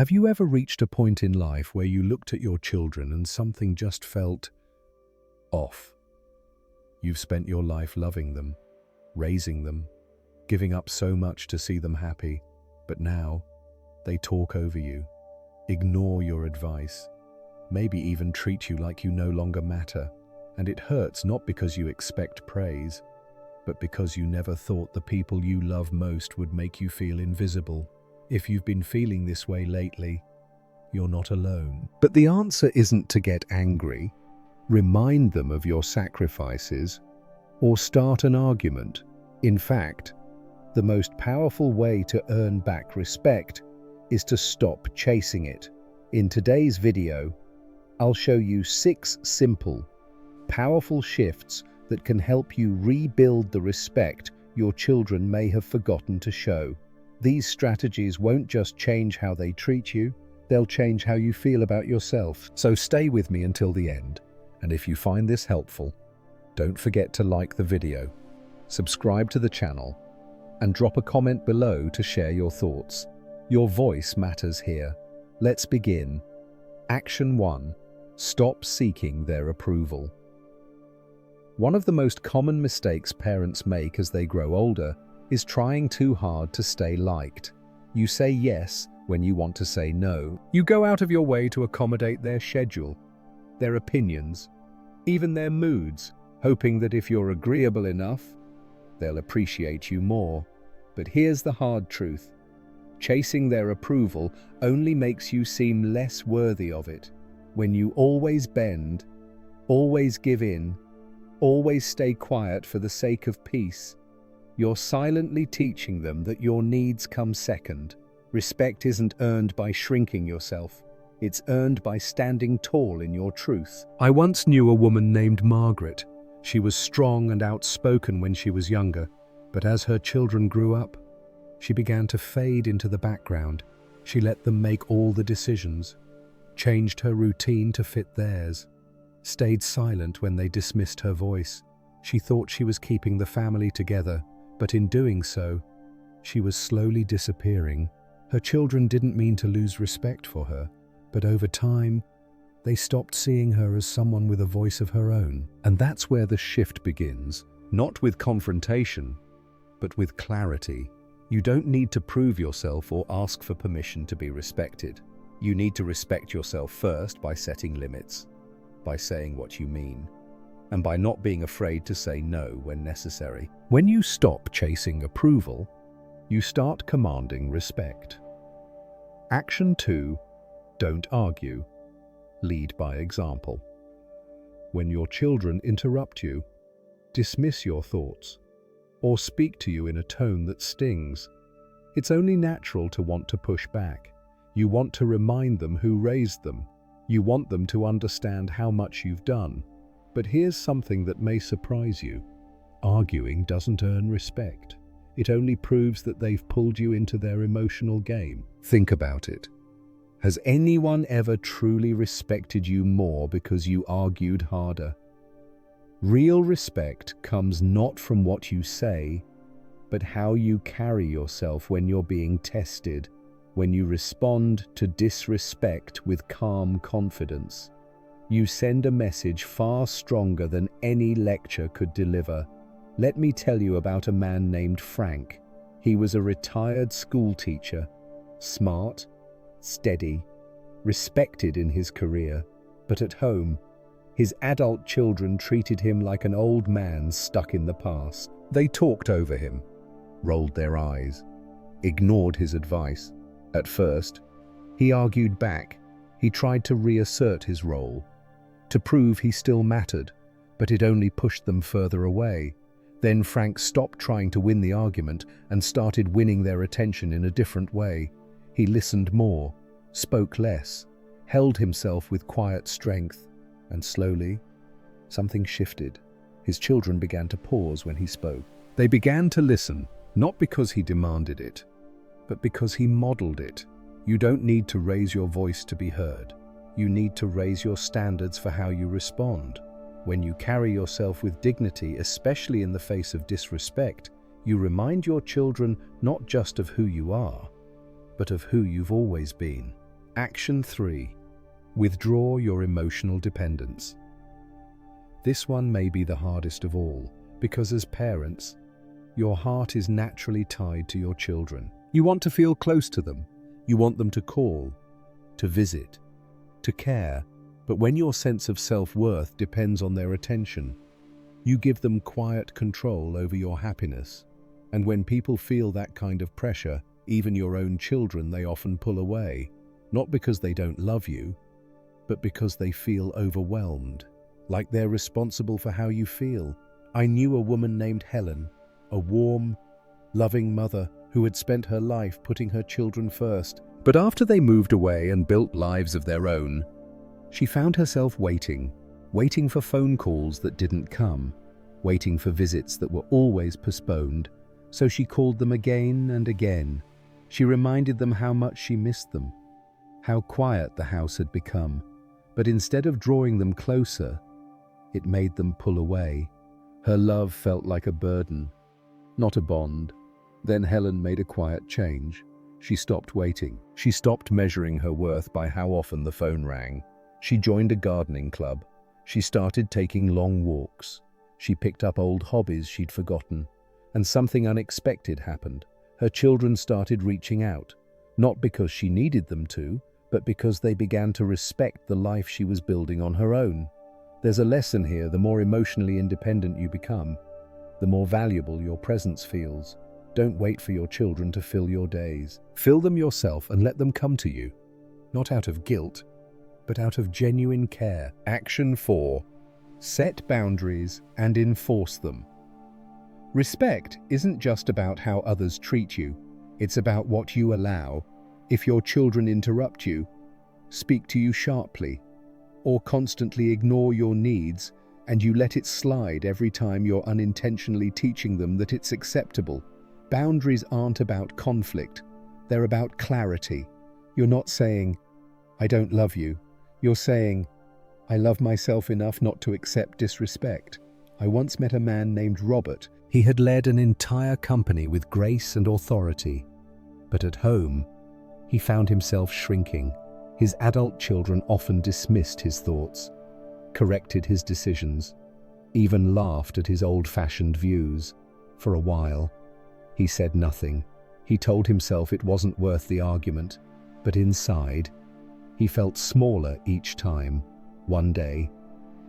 Have you ever reached a point in life where you looked at your children and something just felt off? You've spent your life loving them, raising them, giving up so much to see them happy, but now they talk over you, ignore your advice, maybe even treat you like you no longer matter. And it hurts not because you expect praise, but because you never thought the people you love most would make you feel invisible. If you've been feeling this way lately, you're not alone. But the answer isn't to get angry, remind them of your sacrifices, or start an argument. In fact, the most powerful way to earn back respect is to stop chasing it. In today's video, I'll show you 6 simple, powerful shifts that can help you rebuild the respect your children may have forgotten to show. These strategies won't just change how they treat you, they'll change how you feel about yourself. So stay with me until the end. And if you find this helpful, don't forget to like the video, subscribe to the channel, and drop a comment below to share your thoughts. Your voice matters here. Let's begin. Action 1. Stop seeking their approval. One of the most common mistakes parents make as they grow older is trying too hard to stay liked. You say yes when you want to say no. You go out of your way to accommodate their schedule, their opinions, even their moods, hoping that if you're agreeable enough, they'll appreciate you more. But here's the hard truth. Chasing their approval only makes you seem less worthy of it. When you always bend, always give in, always stay quiet for the sake of peace, you're silently teaching them that your needs come second. Respect isn't earned by shrinking yourself. It's earned by standing tall in your truth. I once knew a woman named Margaret. She was strong and outspoken when she was younger, but as her children grew up, she began to fade into the background. She let them make all the decisions, changed her routine to fit theirs, stayed silent when they dismissed her voice. She thought she was keeping the family together, but in doing so, she was slowly disappearing. Her children didn't mean to lose respect for her, but over time, they stopped seeing her as someone with a voice of her own. And that's where the shift begins, not with confrontation, but with clarity. You don't need to prove yourself or ask for permission to be respected. You need to respect yourself first by setting limits, by saying what you mean, and by not being afraid to say no when necessary. When you stop chasing approval, you start commanding respect. Action 2. Don't argue. Lead by example. When your children interrupt you, dismiss your thoughts, or speak to you in a tone that stings, it's only natural to want to push back. You want to remind them who raised them. You want them to understand how much you've done. But here's something that may surprise you. Arguing doesn't earn respect. It only proves that they've pulled you into their emotional game. Think about it. Has anyone ever truly respected you more because you argued harder? Real respect comes not from what you say, but how you carry yourself when you're being tested, when you respond to disrespect with calm confidence. You send a message far stronger than any lecture could deliver. Let me tell you about a man named Frank. He was a retired school teacher, smart, steady, respected in his career, but at home, his adult children treated him like an old man stuck in the past. They talked over him, rolled their eyes, ignored his advice. At first, he argued back. He tried to reassert his role, to prove he still mattered, but it only pushed them further away. Then Frank stopped trying to win the argument and started winning their attention in a different way. He listened more, spoke less, held himself with quiet strength, and slowly, something shifted. His children began to pause when he spoke. They began to listen, not because he demanded it, but because he modeled it. You don't need to raise your voice to be heard. You need to raise your standards for how you respond. When you carry yourself with dignity, especially in the face of disrespect, you remind your children not just of who you are, but of who you've always been. Action 3. Withdraw your emotional dependence. This one may be the hardest of all, because as parents, your heart is naturally tied to your children. You want to feel close to them. You want them to call, to visit, to care. But when your sense of self-worth depends on their attention, you give them quiet control over your happiness. And when people feel that kind of pressure, even your own children, they often pull away. Not because they don't love you, but because they feel overwhelmed, like they're responsible for how you feel. I knew a woman named Helen, a warm, loving mother who had spent her life putting her children first. But after they moved away and built lives of their own, she found herself waiting for phone calls that didn't come, waiting for visits that were always postponed. So she called them again and again. She reminded them how much she missed them, how quiet the house had become. But instead of drawing them closer, it made them pull away. Her love felt like a burden, not a bond. Then Helen made a quiet change. She stopped waiting. She stopped measuring her worth by how often the phone rang. She joined a gardening club. She started taking long walks. She picked up old hobbies she'd forgotten. And something unexpected happened. Her children started reaching out, not because she needed them to, but because they began to respect the life she was building on her own. There's a lesson here: the more emotionally independent you become, the more valuable your presence feels. Don't wait for your children to fill your days. Fill them yourself and let them come to you, not out of guilt, but out of genuine care. Action 4. Set boundaries and enforce them. Respect isn't just about how others treat you, it's about what you allow. If your children interrupt you, speak to you sharply, or constantly ignore your needs, and you let it slide every time you're unintentionally teaching them that it's acceptable. Boundaries aren't about conflict, they're about clarity. You're not saying, "I don't love you." You're saying, "I love myself enough not to accept disrespect." I once met a man named Robert. He had led an entire company with grace and authority, but at home, he found himself shrinking. His adult children often dismissed his thoughts, corrected his decisions, even laughed at his old-fashioned views. For a while, he said nothing. He told himself it wasn't worth the argument, but inside, he felt smaller each time. One day,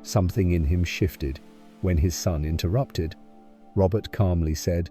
something in him shifted. When his son interrupted, Robert calmly said,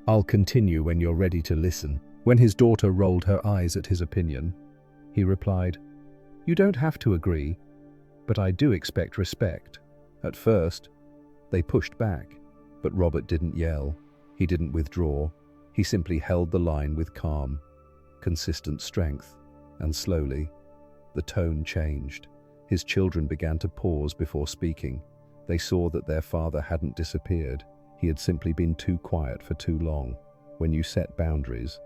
"I'll continue when you're ready to listen." When his daughter rolled her eyes at his opinion, he replied, "You don't have to agree, but I do expect respect." At first, they pushed back, but Robert didn't yell. He didn't withdraw. He simply held the line with calm, consistent strength, and slowly, the tone changed. His children began to pause before speaking. They saw that their father hadn't disappeared. He had simply been too quiet for too long. When you set boundaries,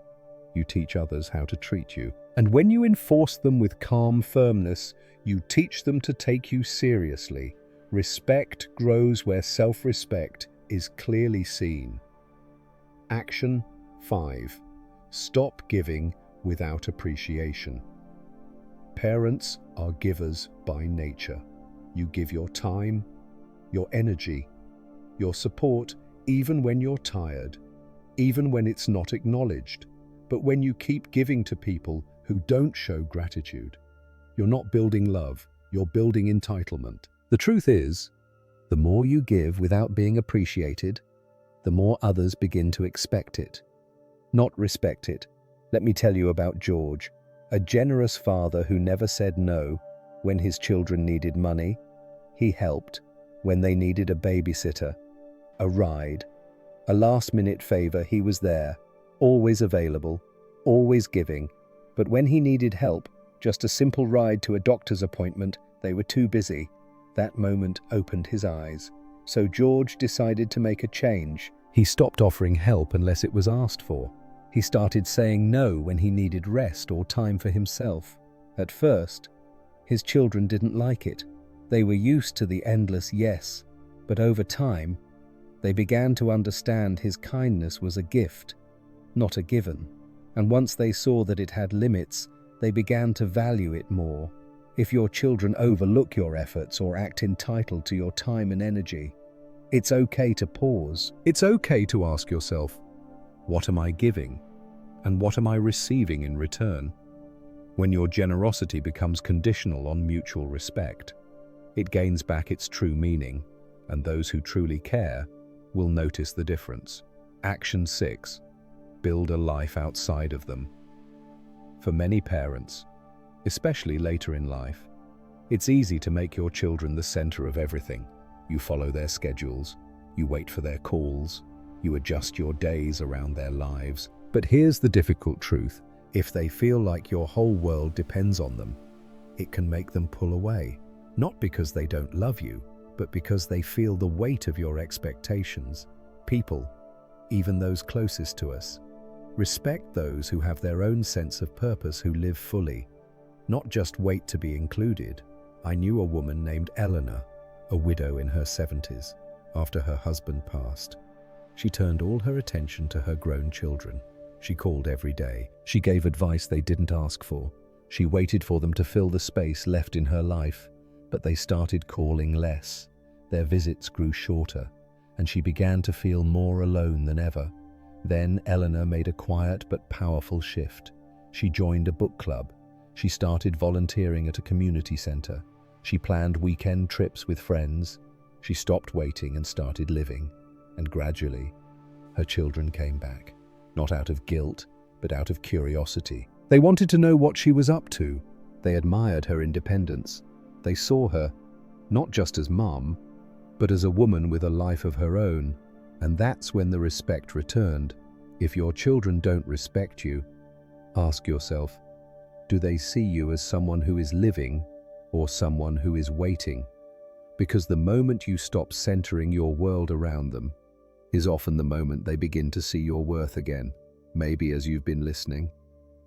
you teach others how to treat you. And when you enforce them with calm firmness, you teach them to take you seriously. Respect grows where self-respect is clearly seen. Action 5. Stop giving without appreciation. Parents are givers by nature. You give your time, your energy, your support, even when you're tired, even when it's not acknowledged. But when you keep giving to people who don't show gratitude, you're not building love, you're building entitlement. The truth is, the more you give without being appreciated, the more others begin to expect it, not respect it. Let me tell you about George, a generous father who never said no when his children needed money. He helped when they needed a babysitter, a ride, a last-minute favor. He was there, always available, always giving. But when he needed help, just a simple ride to a doctor's appointment, they were too busy. That moment opened his eyes. So George decided to make a change. He stopped offering help unless it was asked for. He started saying no when he needed rest or time for himself. At first, his children didn't like it. They were used to the endless yes, but over time, they began to understand his kindness was a gift, not a given. And once they saw that it had limits, they began to value it more. If your children overlook your efforts or act entitled to your time and energy, it's okay to pause. It's okay to ask yourself, what am I giving? And what am I receiving in return? When your generosity becomes conditional on mutual respect, it gains back its true meaning, and those who truly care will notice the difference. Action 6. Build a life outside of them. For many parents, especially later in life, it's easy to make your children the center of everything. You follow their schedules, you wait for their calls, you adjust your days around their lives. But here's the difficult truth. If they feel like your whole world depends on them, it can make them pull away. Not because they don't love you, but because they feel the weight of your expectations. People, even those closest to us, respect those who have their own sense of purpose, who live fully, not just wait to be included. I knew a woman named Eleanor, a widow in her 70s. After her husband passed, she turned all her attention to her grown children. She called every day. She gave advice they didn't ask for. She waited for them to fill the space left in her life, but they started calling less. Their visits grew shorter, and she began to feel more alone than ever. Then Eleanor made a quiet but powerful shift. She joined a book club. She started volunteering at a community center. She planned weekend trips with friends. She stopped waiting and started living. And gradually, her children came back. Not out of guilt, but out of curiosity. They wanted to know what she was up to. They admired her independence. They saw her not just as mom, but as a woman with a life of her own. And that's when the respect returned. If your children don't respect you, ask yourself, do they see you as someone who is living or someone who is waiting? Because the moment you stop centering your world around them is often the moment they begin to see your worth again. Maybe as you've been listening,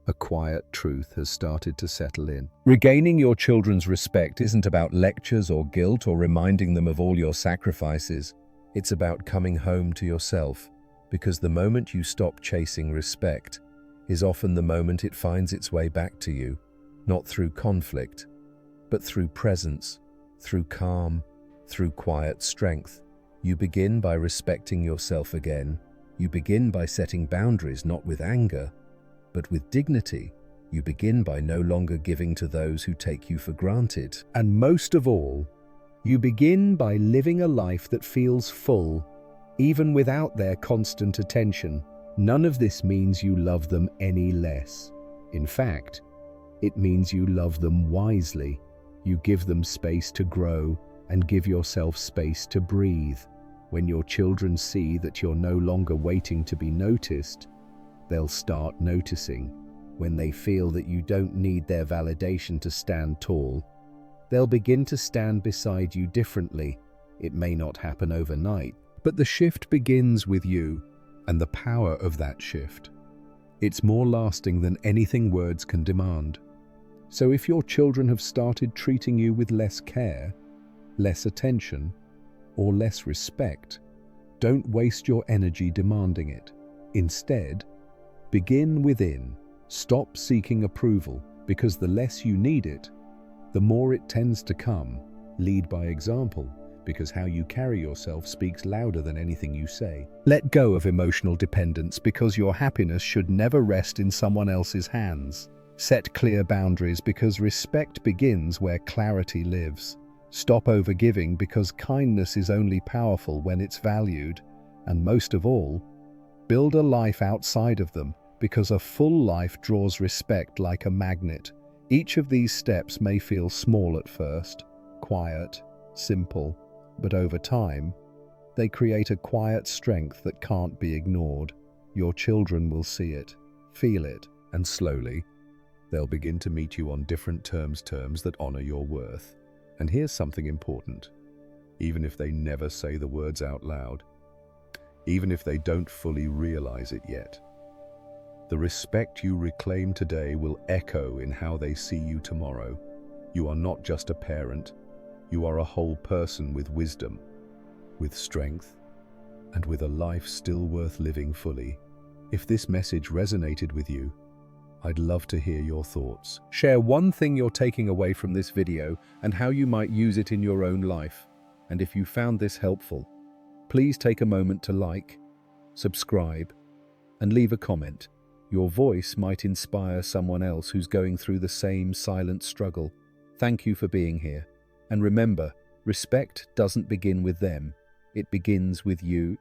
a quiet truth has started to settle in. Regaining your children's respect isn't about lectures or guilt or reminding them of all your sacrifices. It's about coming home to yourself, because the moment you stop chasing respect is often the moment it finds its way back to you, not through conflict, but through presence, through calm, through quiet strength. You begin by respecting yourself again. You begin by setting boundaries, not with anger, but with dignity. You begin by no longer giving to those who take you for granted. And most of all, you begin by living a life that feels full, even without their constant attention. None of this means you love them any less. In fact, it means you love them wisely. You give them space to grow and give yourself space to breathe. When your children see that you're no longer waiting to be noticed, they'll start noticing. When they feel that you don't need their validation to stand tall, they'll begin to stand beside you differently. It may not happen overnight, but the shift begins with you and the power of that shift. It's more lasting than anything words can demand. So if your children have started treating you with less care, less attention, or less respect, don't waste your energy demanding it. Instead, begin within. Stop seeking approval, because the less you need it, the more it tends to come. Lead by example, because how you carry yourself speaks louder than anything you say. Let go of emotional dependence, because your happiness should never rest in someone else's hands. Set clear boundaries, because respect begins where clarity lives. Stop overgiving, because kindness is only powerful when it's valued. And most of all, build a life outside of them, because a full life draws respect like a magnet. Each of these steps may feel small at first, quiet, simple, but over time, they create a quiet strength that can't be ignored. Your children will see it, feel it, and slowly, they'll begin to meet you on different terms that honor your worth. And here's something important. Even if they never say the words out loud, even if they don't fully realize it yet, the respect you reclaim today will echo in how they see you tomorrow. You are not just a parent, you are a whole person with wisdom, with strength, and with a life still worth living fully. If this message resonated with you, I'd love to hear your thoughts. Share one thing you're taking away from this video and how you might use it in your own life. And if you found this helpful, please take a moment to like, subscribe, and leave a comment. Your voice might inspire someone else who's going through the same silent struggle. Thank you for being here. And remember, respect doesn't begin with them. It begins with you.